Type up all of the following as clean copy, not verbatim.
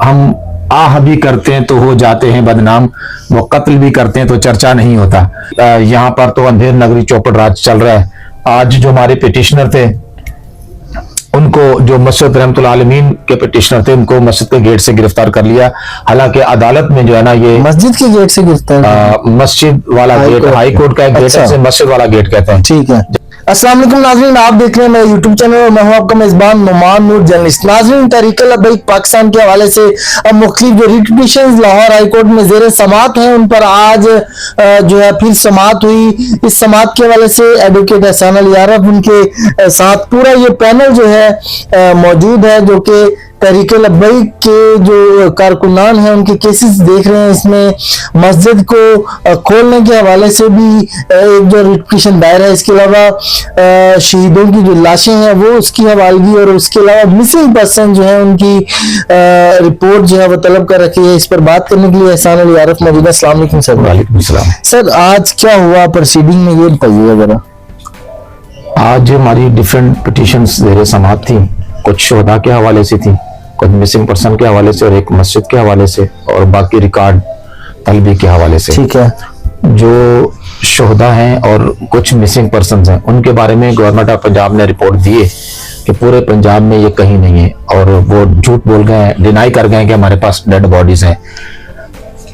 हम आह भी करते हैं तो हो जाते हैं बदनाम, वो कत्ल भी करते हैं तो चर्चा नहीं होता। यहाँ पर तो अंधेर नगरी चौपट राज चल रहा है। आज जो हमारे पिटिशनर थे उनको, जो मस्जिद रहमतुल आलमीन के पिटिशनर थे, उनको मस्जिद के गेट से गिरफ्तार कर लिया। हालांकि अदालत में जो है ना, ये मस्जिद के गेट से गिरफ्तार, मस्जिद वाला गेट, हाई कोर्ट का एक गेट है, मस्जिद वाला गेट कहते हैं। ठीक है। अस्सलाम वालेकुम नाज़रीन, आप देख रहे हैं मेरे यूट्यूब चैनल और मैं हूं आपका मेजबान नुमान नूर जर्नलिस्ट। नाज़रीन, तहरीक-ए-लब्बैक पाकिस्तान के हवाले से अब मुख्तलिफ जो writ petitions Lahore high court में जेर समाअत हैं, उन पर आज जो है फिर समाअत हुई। इस समाअत के हवाले से एडवोकेट एहसान अली आरफ, उनके साथ पूरा ये पैनल जो है मौजूद है, जो कि तहरीक-ए-लब्बैक के जो कारकुनान हैं उनके केसेस देख रहे हैं। इसमें मस्जिद को खोलने के हवाले से भी एक जो रिट पिटीशन दायर है, इसके अलावा शहीदों की जो लाशें हैं वो उसकी हवालगी, और उसके अलावा मिसिंग पर्सन जो है उनकी रिपोर्ट जो है वो तलब कर रखी है। इस पर बात करने के लिए एहसान अली आरफ मौजूद है। अस्सलाम वालेकुम सर। वालेकुम सलाम। सर, आज क्या हुआ प्रोसीडिंग में, ये बताइएगा जरा। आज हमारी डिफरेंट पिटिशंस जेर समाअत थी। कुछ शोहदा के हवाले से थी, कुछ मिसिंग पर्सन के हवाले से, और एक मस्जिद के हवाले से, और बाकी रिकॉर्ड तलबी के हवाले से। ठीक है। जो शोहदा हैं और कुछ मिसिंग पर्सन हैं, उनके बारे में गवर्नमेंट ऑफ पंजाब ने रिपोर्ट दी है कि पूरे पंजाब में ये कहीं नहीं है, और वो झूठ बोल गए हैं, डिनाई कर गए हैं कि हमारे पास डेड बॉडीज हैं।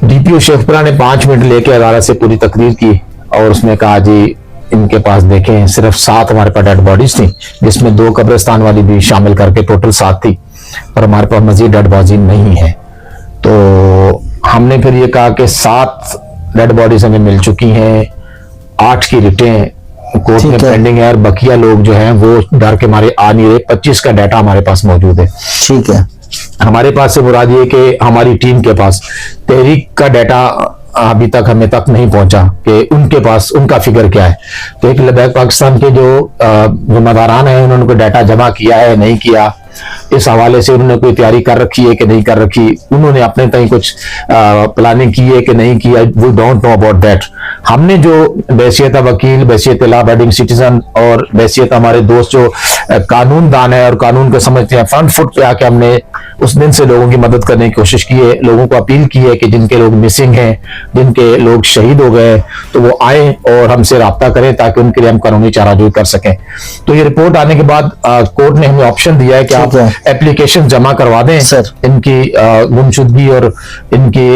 डीपीओ शेखपुरा ने 5 मिनट लेके अदालत से पूरी तकरीर की और उसने कहा जी इनके पास देखें सिर्फ 7 हमारे पास डेड बॉडीज थी, जिसमें 2 कब्रिस्तान वाली भी शामिल करके टोटल 7 थी, और हमारे पास मजीद डेड बॉडी नहीं है। तो हमने फिर ये कहा कि 7 डेड बॉडीज हमें मिल चुकी हैं, 8 की रिटें कोर्ट में पेंडिंग है, और बकिया लोग जो हैं वो डर के मारे आ नहीं रहे। 25 का डाटा हमारे पास मौजूद है। ठीक है। हमारे पास से मुराद ये कि हमारी टीम के पास तहरीक का डाटा अभी तक हमें तक नहीं पहुंचा कि उनके पास उनका फिगर क्या है। तो एक लब्बैक पाकिस्तान के जो जिम्मेदारान हैं उन्होंने कोई डाटा जमा किया है नहीं किया, इस हवाले से उन्होंने कोई तैयारी कर रखी है कि नहीं कर रखी, उन्होंने अपने तक कुछ प्लानिंग की है कि नहीं किया, we don't know about that. हमने जो बैसियत वकील, बैसियत लॉ अबाइडिंग सिटीजन और बैसियत हमारे दोस्त जो कानून दान है और कानून को समझते हैं, फ्रंट फुट पे आके हमने उस दिन से लोगों की मदद करने की कोशिश की है। लोगों को अपील की है कि जिनके लोग मिसिंग हैं, जिनके लोग शहीद हो गए, तो वो आए और हमसे राब्ता करें ताकि उनके लिए हम कानूनी चाराजोई कर सकें। तो ये रिपोर्ट आने के बाद कोर्ट ने हमें ऑप्शन दिया है कि आप एप्लीकेशन जमा करवा दें सर, इनकी गुमशुदगी और इनकी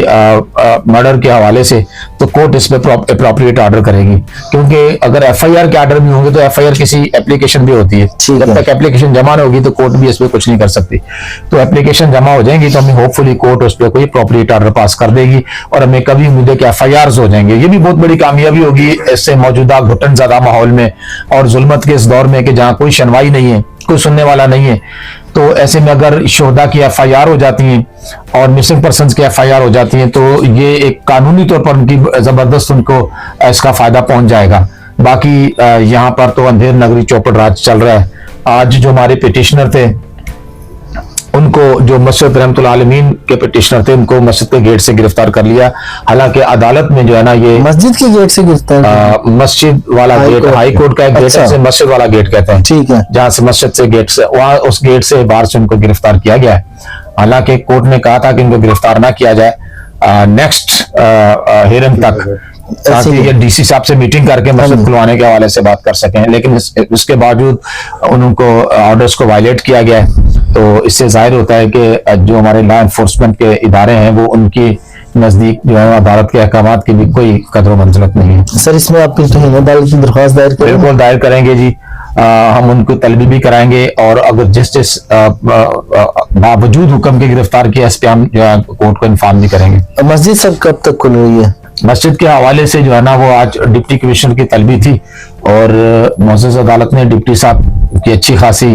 मर्डर के हवाले से, तो कोर्ट इस पर अप्रोप्रिएट ऑर्डर करेगी। क्योंकि अगर एफआईआर के ऑर्डर भी होंगे तो एफआईआर किसी एप्लीकेशन भी होती है, जब तक एप्लीकेशन जमा नहीं होगी तो कोर्ट भी इस पर कुछ नहीं कर सकती। तो एप्लीकेशन जमा हो जाएंगी तो हमें होपफुली कोर्ट उस पर कोई अप्रोप्रिएट ऑर्डर पास कर देगी, और हमें कभी उम्मीद है कि एफआईआर हो जाएंगे। ये भी बहुत बड़ी कामयाबी होगी इससे मौजूदा घुटन ज़्यादा माहौल में और जुल्मत के इस दौर में कि जहाँ कोई सुनवाई नहीं है, कोई सुनने वाला नहीं है। तो ऐसे में अगर शोहदा की एफआईआर हो जाती हैं और मिसिंग पर्सन्स की एफआईआर हो जाती हैं, तो ये एक कानूनी तौर पर उनकी जबरदस्त उनको इसका फायदा पहुंच जाएगा। बाकी यहाँ पर तो अंधेर नगरी चौपट राज चल रहा है। आज जो हमारे पिटिशनर थे उनको, जो मस्जिद रहमतुल आलमीन के पिटिशनर थे, उनको मस्जिद के गेट से गिरफ्तार कर लिया। हालांकि अदालत में जो है ना, ये मस्जिद के गेट से गिरफ्तार, मस्जिद वाला गेट, हाई कोर्ट का एक गेट है, मस्जिद वाला गेट कहते हैं। ठीक है। जहां से मस्जिद से गेट से, वहां उस गेट से बाहर से उनको गिरफ्तार किया गया है। हालांकि कोर्ट ने कहा था कि इनको गिरफ्तार ना किया जाए नेक्स्ट हियरिंग तक, ताकि ये डीसी साहब से मीटिंग करके मस्जिद खुलवाने के हवाले से बात कर सकें। लेकिन उसके बावजूद उनको ऑर्डर्स को वायलेट किया गया है। तो इससे जाहिर होता है कि जो हमारे लॉ एनफोर्समेंट के इदारे हैं वो उनकी नजदीक जो है अदालत के अहकामात की भी कोई कदर मंजिलत नहीं है। सर, इसमें आप अदालत की दरख्वास्त दायर करेंगे? बिल्कुल दायर करेंगे जी। हम उनको तलबी भी कराएंगे, और अगर जिस बावजूद हुक्म के गिरफ्तार किया इस पे हम कोर्ट को इन्फॉर्म भी करेंगे। मस्जिद सब कब तक खुल रही है? मस्जिद के हवाले से जो है ना, वो आज डिप्टी कमिश्नर की तलबी थी और मोअज़्ज़ज़ अदालत ने डिप्टी साहब की अच्छी खासी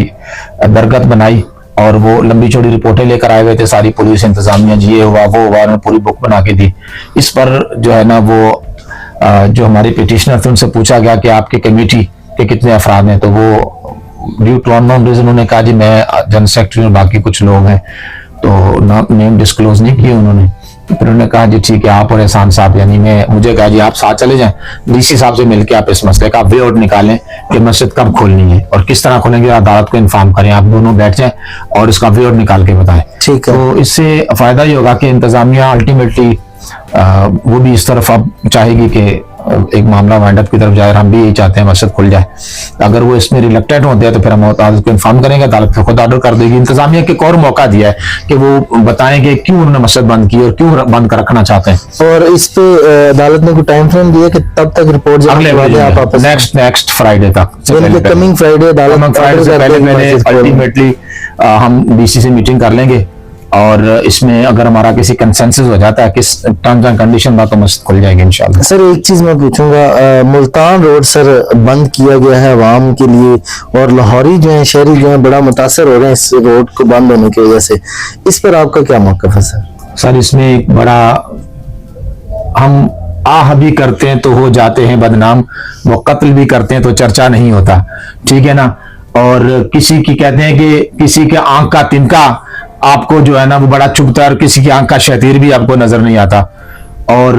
दरगत बनाई, और वो लंबी चौड़ी रिपोर्टें लेकर आए हुए थे, सारी पुलिस इंतजामिया, ये हुआ वो हुआ, उन्होंने पूरी बुक बना के दी। इस पर जो है ना, वो जो हमारे पिटिशनर थे उनसे पूछा गया कि आपके कमेटी के कितने अफराद हैं, तो वो ड्यू टू अननोन रीजन उन्होंने कहा जी मैं जनरल सेक्रेटरी और बाकी कुछ लोग हैं, तो नेम डिस्क्लोज नहीं किए उन्होंने। फिर उन्होंने कहा जी ठीक है, आप और एहसान साहब, यानी मुझे कहा जी आप साथ चले जाएं, डीसी साहब से मिलकर आप इस मसले का वे आउट निकालें कि मस्जिद कब खोलनी है और किस तरह खोलेंगे, अदालत को इन्फॉर्म करें, आप दोनों बैठ जाएं और इसका वे आउट निकाल के बताएं। ठीक है। तो इससे फायदा ये होगा कि इंतजामिया अल्टीमेटली वो भी इस तरफ अब चाहेगी कि एक मामला वाइंड अप की तरफ जाए, हम भी यही चाहते हैं मस्जिद खुल जाए। अगर वो इसमें रिलेक्टेड होते हैं तो फिर हम अदालत को इन्फॉर्म करेंगे, अदालत फिर खुद ऑर्डर कर देगी। इंतजामिया के एक और मौका दिया है कि वो बताएं कि क्यों उन्होंने मस्जिद बंद की और क्यों बंद कर रखना चाहते हैं। और इस पे अदालत ने कोई टाइम फ्रेम दिया कि तब तक रिपोर्ट अगले नेक्स्ट फ्राइडे तक, कमिंग फ्राइडे अदालत फ्राइडे से पहले अल्टीमेटली हम डीसी से मीटिंग कर लेंगे और इसमें अगर हमारा किसी कंसेंसस हो जाता है, किस टर्म्स एंड कंडीशन में, तो मस्जिद खुल जाएगी इंशाल्लाह। सर एक चीज मैं पूछूंगा, मुल्तान रोड सर बंद किया गया है आवाम के लिए और लाहौरी जो है, शहरी जो है, बड़ा मुतासर हो रहे हैं इस रोड को बंद होने की वजह से। इस पर आपका क्या मौक़िफ़ है सर? सर इसमें एक बड़ा, हम आह भी करते हैं तो हो जाते हैं बदनाम, वो कत्ल भी करते हैं तो चर्चा नहीं होता, ठीक है ना। और किसी की कहते हैं कि किसी के आंख का तिनका आपको जो है ना वो बड़ा चुभता है और किसी की आंख का शतीर भी आपको नजर नहीं आता। और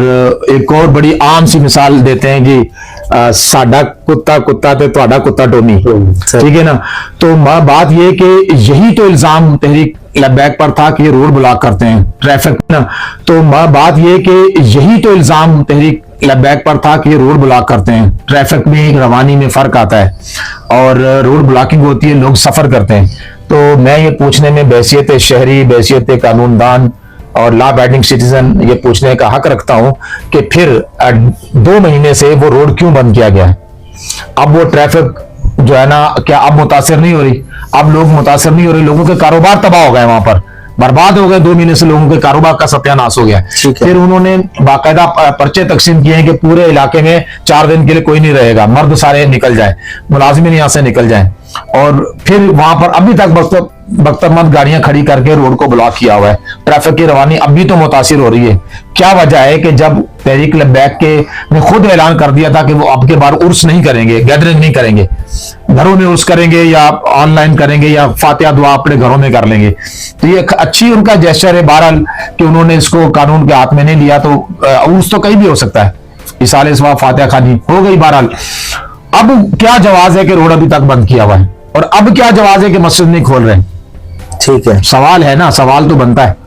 एक और बड़ी आम सी मिसाल देते हैं कि साडा कुत्ता कुत्ता ते तुहाडा कुत्ता टोनी, ठीक है ना। तो बात ये कि यही तो इल्जाम तहरीक लब्बैक पर था कि ये रोड ब्लॉक करते हैं, ट्रैफिक ना। तो बात ये कि यही तो इल्जाम तहरीक लब्बैक पर था कि ये रोड ब्लॉक करते हैं, ट्रैफिक में रवानी में फर्क आता है और रोड ब्लॉकिंग होती है, लोग सफर करते हैं। तो मैं ये पूछने में बैसियत शहरी, बैसियत कानूनदान और लॉ अबाइडिंग सिटीजन ये पूछने का हक रखता हूं कि फिर 2 महीने से वो रोड क्यों बंद किया गया है? अब वो ट्रैफिक जो है ना, क्या अब मुतासिर नहीं हो रही? अब लोग मुतासिर नहीं हो रहे, लोगों के कारोबार तबाह हो गए, वहां पर बर्बाद हो गए। 2 महीने से लोगों के कारोबार का सत्यानाश हो गया। फिर उन्होंने बाकायदा पर्चे तकसीम किए हैं कि पूरे इलाके में 4 दिन के लिए कोई नहीं रहेगा, मर्द सारे निकल जाए, मुलाजिमीन यहां से निकल जाए। और फिर वहां पर अभी तक बख्तरमंद गाड़ियां खड़ी करके रोड को ब्लॉक किया हुआ है, ट्रैफिक की रवानी अभी तो मुतासिर हो रही है। क्या वजह है कि जब तहरीक लब्बैक के ने खुद ऐलान कर दिया था कि वो अब के बार उर्स नहीं करेंगे, गैदरिंग नहीं करेंगे, घरों में उर्स करेंगे या ऑनलाइन करेंगे या फातिहा दुआ अपने घरों में कर लेंगे, तो ये अच्छी उनका जेस्चर है बहरहाल कि उन्होंने इसको कानून के हाथ में नहीं लिया। तो उर्स तो कहीं भी हो सकता है, इसाले सवा फातिहा खानी हो गई बहरहाल। अब क्या जवाब है कि रोड अभी तक बंद किया हुआ है और अब क्या जवाब है कि मस्जिद नहीं खोल रहे? ठीक है, सवाल है ना, सवाल तो बनता है।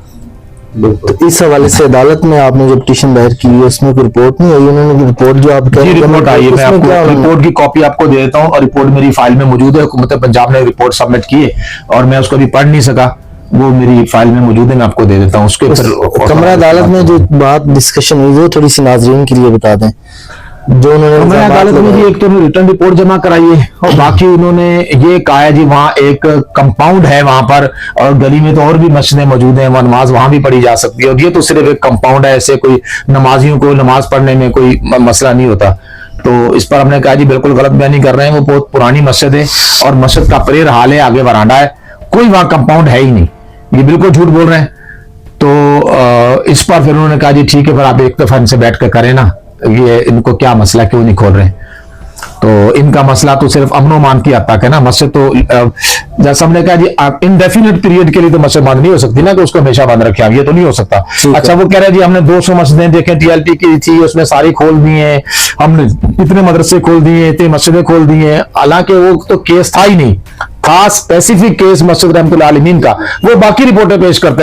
तो इस हवाले से अदालत में आपने जो पिटीशन दायर की है उसमें कोई रिपोर्ट नहीं आई? उन्होंने रिपोर्ट जो आप रिपोर्ट आई है, मैं आपको रिपोर्ट की कॉपी आपको दे देता हूँ और रिपोर्ट मेरी फाइल में मौजूद है। हुकूमत पंजाब ने रिपोर्ट सबमिट की है और मैं उसको भी पढ़ नहीं सका, वो मेरी फाइल में मौजूद है, मैं आपको दे देता हूँ। उसके ऊपर कमरा अदालत में जो बात डिस्कशन हुई वो थोड़ी सी नाज़रीन के लिए बता दें। जो उन्होंने अदालत में जी एक तो रिटर्न रिपोर्ट जमा कराई है और बाकी उन्होंने ये कहा है जी वहाँ एक कंपाउंड है वहां पर और गली में तो और भी मस्जिदें मौजूद हैं, नमाज वहां भी पढ़ी जा सकती है और ये तो सिर्फ एक कंपाउंड है, ऐसे कोई नमाजियों को नमाज पढ़ने में कोई मसला नहीं होता। तो इस पर हमने कहा जी बिल्कुल गलत बयानी कर रहे हैं, वो बहुत पुरानी मस्जिद है और मस्जिद का परेर हाल है, आगे वरांडा है, कोई वहां कंपाउंड है ही नहीं, ये बिल्कुल झूठ बोल रहे हैं। तो इस पर फिर उन्होंने कहा जी ठीक है, फिर आप एक दफा इनसे बैठ कर करें ना, ये इनको क्या मसला, क्यों नहीं खोल रहे? तो इनका मसला तो सिर्फ अमनो मान की हद तक है ना, मस्जिद तो जैसा हमने कहा जी इनडेफिनेट पीरियड के लिए तो मस्जिद बंद नहीं हो सकती ना कि उसको हमेशा बंद रखे, ये तो नहीं हो सकता। अच्छा वो कह रहे हैं जी हमने 200 मस्जिदें देखें टीएलपी की थी, उसमें सारी खोल दी हैं, हमने इतने मदरसे खोल दिए, इतने मस्जिदें खोल दी हैं, हालांकि वो तो केस था ही नहीं, खास स्पेसिफिक केस मस्जिद रहमतुल्लाह आलमीन का, वो बाकी रिपोर्टें पेश करते